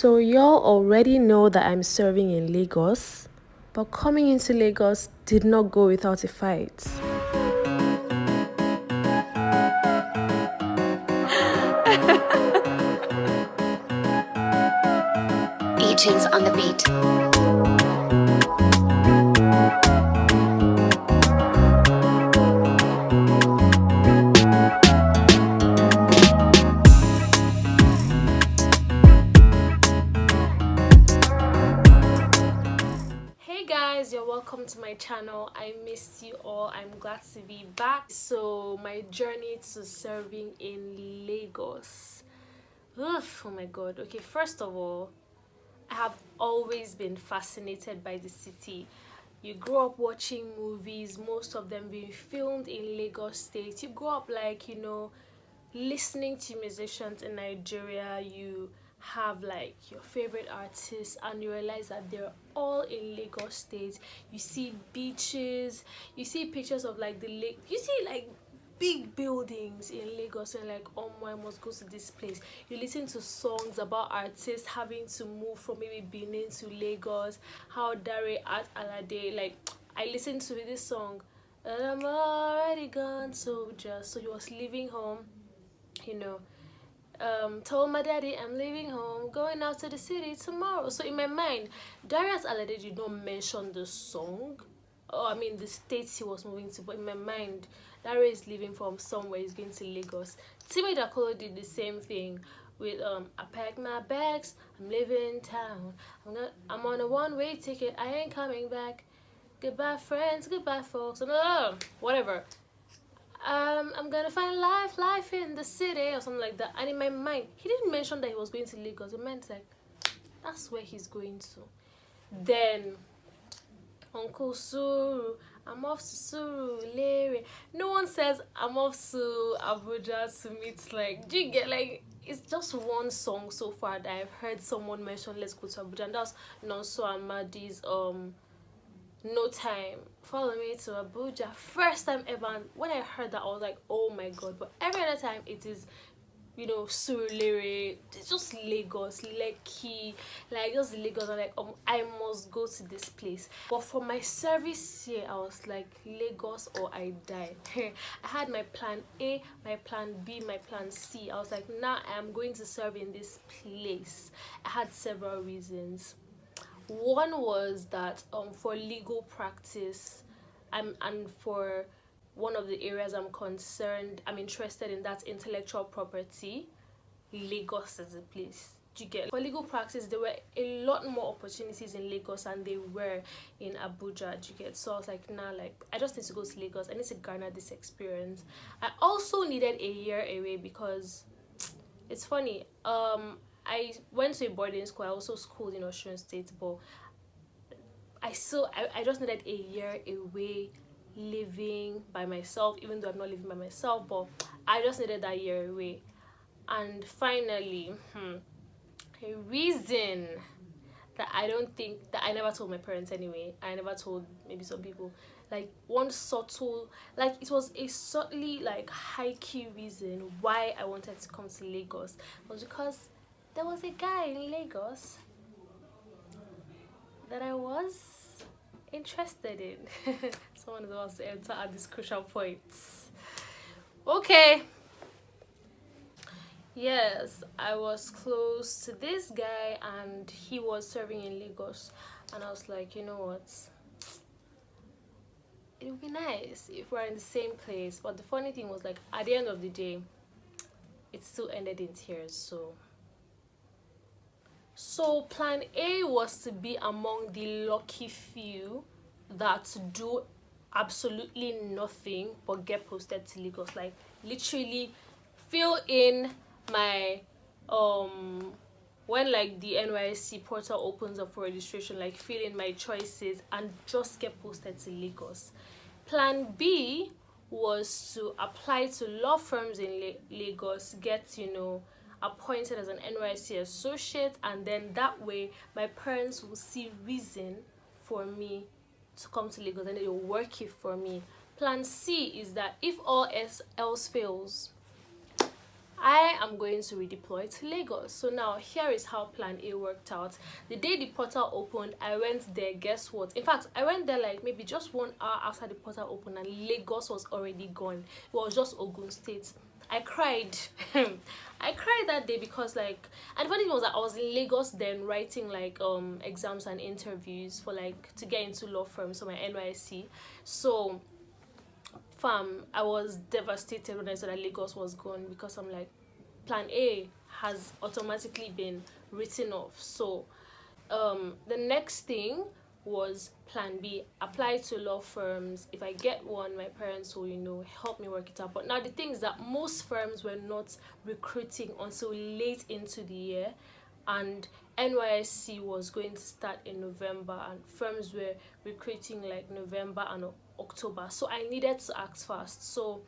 So y'all already know that I'm serving in Lagos, but coming into Lagos did not go without a fight. E-tunes on the beat. Hey guys, you're welcome to my channel. I missed you all. I'm glad to be back. So my journey to serving in Lagos. Oof, oh my god. Okay, first of all, I have always been fascinated by the city. You grow up watching movies, most of them being filmed in Lagos State. You grow up listening to musicians in Nigeria. You have like your favorite artists and you realize that they're all in Lagos State. You see beaches, you see pictures of like the lake, you see like big buildings in Lagos and like, oh my, I must go to this place. You listen to songs about artists having to move from maybe Benin to Lagos, how Dare at Alade, like I listened to this song, and I'm already gone soldier. So he was leaving home, told my daddy I'm leaving home, going out to the city tomorrow. So in my mind, Darius Alade did not mention the song, or I mean the states he was moving to, but in my mind, Darius is leaving from somewhere, he's going to Lagos. Timmy Dakolo did the same thing with I packed my bags, I'm leaving town. I'm on a one-way ticket, I ain't coming back. Goodbye friends, goodbye folks, whatever. I'm gonna find life in the city or something like that. And in my mind, he didn't mention that he was going to Lagos. It meant like that's where he's going to. Then Uncle Suru, I'm off to Surulere. No one says I'm off to Abuja to meet, like, do you get, like, it's just one song so far that I've heard someone mention let's go to Abuja, and that's Nonso Amadi's No Time, Follow Me to Abuja. First time ever, and when I heard that I was like, oh my god. But every other time it is, Surulere, it's just Lagos, Lekki, like just Lagos. I'm like, I must go to this place. But for my service here, I was like, Lagos or I die. I had my plan A, my plan B, my plan C. I was like, now I am going to serve in this place. I had several reasons. One was that for legal practice, and for one of the areas I'm interested in, that's intellectual property. Lagos is a place. Do you get? For legal practice, there were a lot more opportunities in Lagos than they were in Abuja. Do you get? So I was like, nah, like I just need to go to Lagos. I need to garner this experience. I also needed a year away because it's funny. I went to a boarding school. I also schooled in Osun State, but I just needed a year away, living by myself, even though I'm not living by myself, but I just needed that year away. And finally, a reason that I never told my parents anyway, I never told maybe some people, like one subtle, like it was a subtly like high-key reason why I wanted to come to Lagos was because there was a guy in Lagos that I was interested in. Someone is about to enter at this crucial point. Okay. Yes, I was close to this guy and he was serving in Lagos. And I was like, you know what? It would be nice if we're in the same place. But the funny thing was, like, at the end of the day, it still ended in tears. So plan A was to be among the lucky few that do absolutely nothing but get posted to Lagos. Like literally fill in my when like the NYSC portal opens up for registration, like fill in my choices and just get posted to Lagos. Plan B was to apply to law firms in Lagos, get appointed as an NYC associate, and then that way my parents will see reason for me to come to Lagos and they will work it for me. Plan C is that if all else fails, I am going to redeploy to Lagos. So now here is how plan A worked out. The day the portal opened, I went there. Guess what? In fact, I went there like maybe just 1 hour after the portal opened, and Lagos was already gone. It was just Ogun State. I cried. I cried that day because like, and the funny thing was that I was in Lagos then writing like exams and interviews for like to get into law firms, so my NYSC. So fam, I was devastated when I saw that Lagos was gone, because I'm like, plan A has automatically been written off. So the next thing was plan B, apply to law firms. If I get one, my parents will, help me work it out. But now the thing is that most firms were not recruiting until late into the year, and NYSC was going to start in November, and firms were recruiting like November and October. So I needed to act fast. So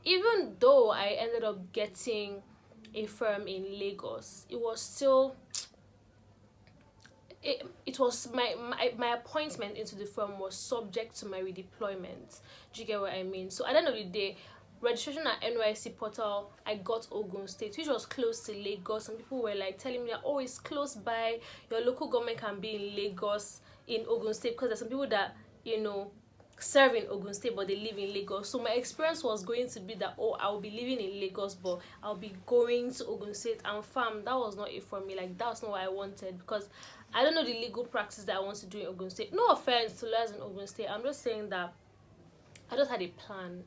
even though I ended up getting a firm in Lagos, it was still it was my appointment into the firm was subject to my redeployment. Do you get what I mean? So at the end of the day, registration at NYC portal, I got Ogun State, which was close to Lagos. Some people were like telling me that, oh, it's close by, your local government can be in Lagos, in Ogun State, because there's some people that serve in Ogun State but they live in Lagos. So my experience was going to be that, oh, I'll be living in Lagos but I'll be going to Ogun State, and fam, that was not it for me. Like, that was not what I wanted, because I don't know the legal practice that I want to do in Ogun State. No offense to lawyers in Ogun State, I'm just saying that I just had a plan,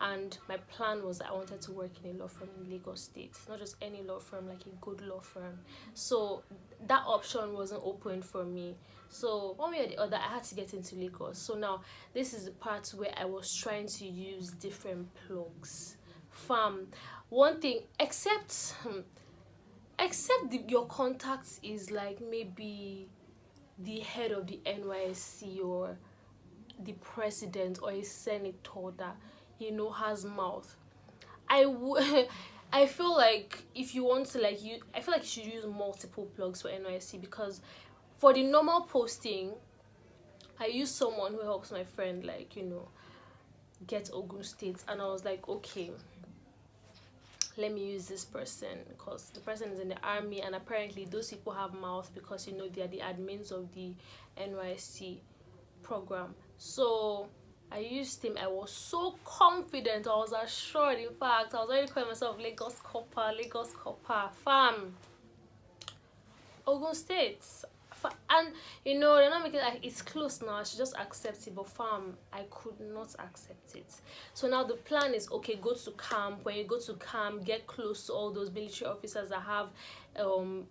and my plan was that I wanted to work in a law firm in Lagos State, not just any law firm, like a good law firm. So that option wasn't open for me. So one way or the other, I had to get into Lagos. So now this is the part where I was trying to use different plugs. Fam, one thing, except your contacts is like maybe the head of the NYSC or the president or a senator that has mouth. I feel like if you want to I feel like you should use multiple plugs for NYSC, because for the normal posting, I use someone who helps my friend get Ogun State, and I was like, okay, let me use this person because the person is in the army, and apparently those people have mouth because they are the admins of the NYSC program. So I used him. I was so confident. I was assured. In fact, I was already calling myself Lagos Copper, fam. Ogun State. And they're not making it like it's close now, I should just accept it, but fam, I could not accept it. So now the plan is, okay, go to camp. When you go to camp, get close to all those military officers that have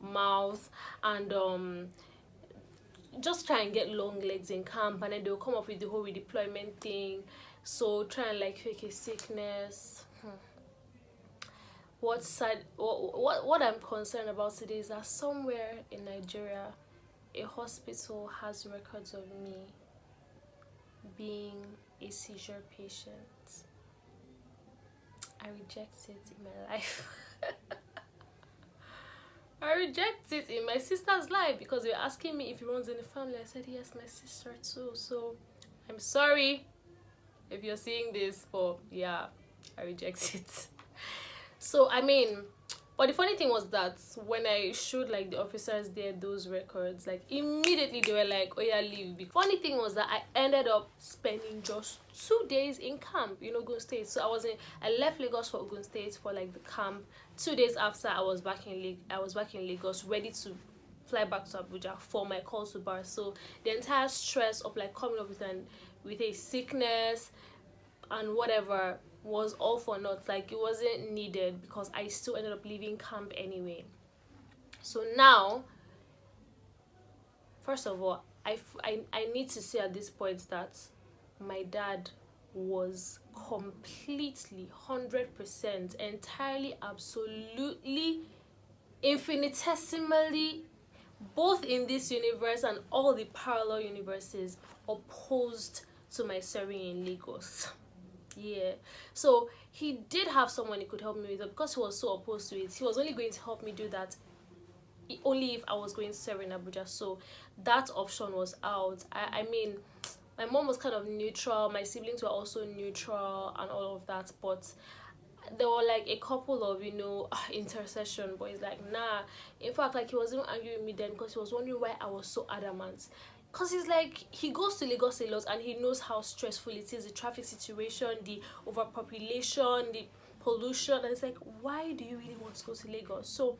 mouth, and just try and get long legs in camp, and then they'll come up with the whole redeployment thing. So try and fake a sickness. What I'm concerned about today is that somewhere in Nigeria, a hospital has records of me being a seizure patient. I reject it in my life. I reject it in my sister's life, because they were asking me if it runs in the family. I said yes, my sister too. So I'm sorry if you're seeing this, but yeah, I reject it. So but the funny thing was that when I showed the officers there those records, immediately they were like, oh yeah, leave. The funny thing was that I ended up spending just 2 days in camp in Ogun State. So I left Lagos for Ogun State for the camp. 2 days after, I was back in Lagos, ready to fly back to Abuja for my call to bar. So the entire stress of coming up with a sickness and whatever was all for naught. It wasn't needed, because I still ended up leaving camp anyway. So now, first of all, I need to say at this point that my dad was completely 100% entirely, absolutely, infinitesimally, both in this universe and all the parallel universes, opposed to my serving in Lagos. Yeah, so he did have someone he could help me with, but because he was so opposed to it, he was only going to help me do that only if I was going to serve in Abuja. So that option was out. I mean, my mom was kind of neutral, my siblings were also neutral and all of that, but there were like a couple of, you know, intercession, but it's like, nah. In fact, like, he wasn't arguing with me then because he was wondering why I was so adamant. Because he's like, he goes to Lagos a lot and he knows how stressful it is, the traffic situation, the overpopulation, the pollution. And it's like, why do you really want to go to Lagos? So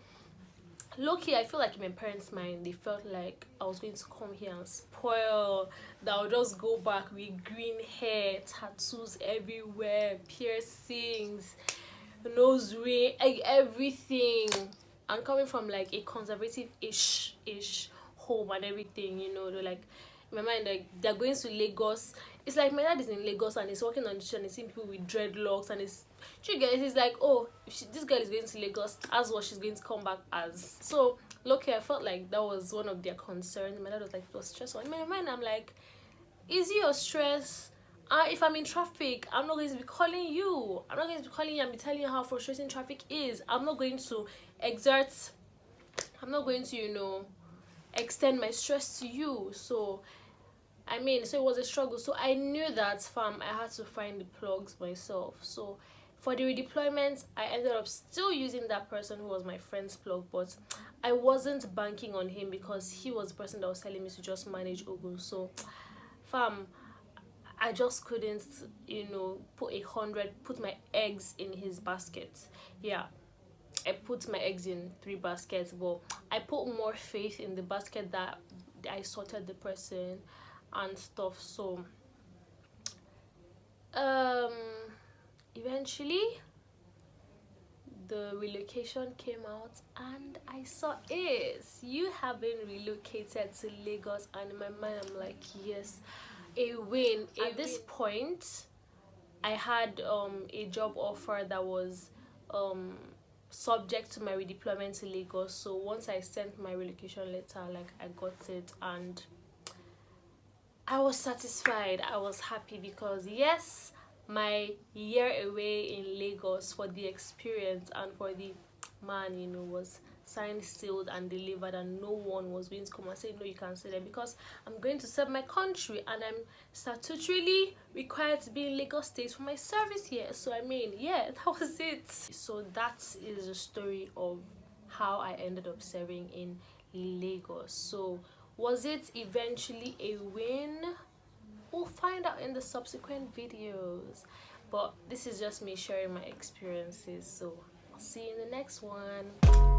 low-key, I feel like in my parents' mind, they felt like I was going to come here and spoil, that I'll just go back with green hair, tattoos everywhere, piercings, nose ring, like everything. And coming from like a conservative-ish home and everything, you know, they're like, in my mind, like, they're going to Lagos. It's like my dad is in Lagos and he's walking on the street and he's seeing people with dreadlocks and it's, you guys, he's like, oh, this girl is going to Lagos, as what she's going to come back as. So lucky, I felt like that was one of their concerns. My dad was like, it was stressful. In my mind, I'm like, is it your stress? If I'm in traffic, I'm not going to be calling you. I'm not going to be calling you and be telling you how frustrating traffic is. I'm not going to exert, I'm not going to, you know, extend my stress to you. So I mean, so it was a struggle. So I knew that, fam, I had to find the plugs myself. So for the redeployment, I ended up still using that person who was my friend's plug, but I wasn't banking on him because he was the person that was telling me to just manage Ogun. So fam, I just couldn't, you know, put my eggs in his basket. Yeah, I put my eggs in 3 baskets, but I put more faith in the basket that I sorted the person and stuff. So eventually the relocation came out and I saw it. You have been relocated to Lagos, and in my mind I'm like, yes, a win. At this point, I had a job offer that was subject to my redeployment to Lagos. So once I sent my relocation letter, like, I got it and I was satisfied. I was happy because yes, my year away in Lagos for the experience and for the man, you know, was signed, sealed and delivered, and no one was going to come and say no, you can't stay there, because I'm going to serve my country and I'm statutorily required to be in Lagos State for my service here. So I mean, yeah, that was it. So that is the story of how I ended up serving in Lagos. So was it eventually a win? We'll find out in the subsequent videos, but this is just me sharing my experiences. So I'll see you in the next one.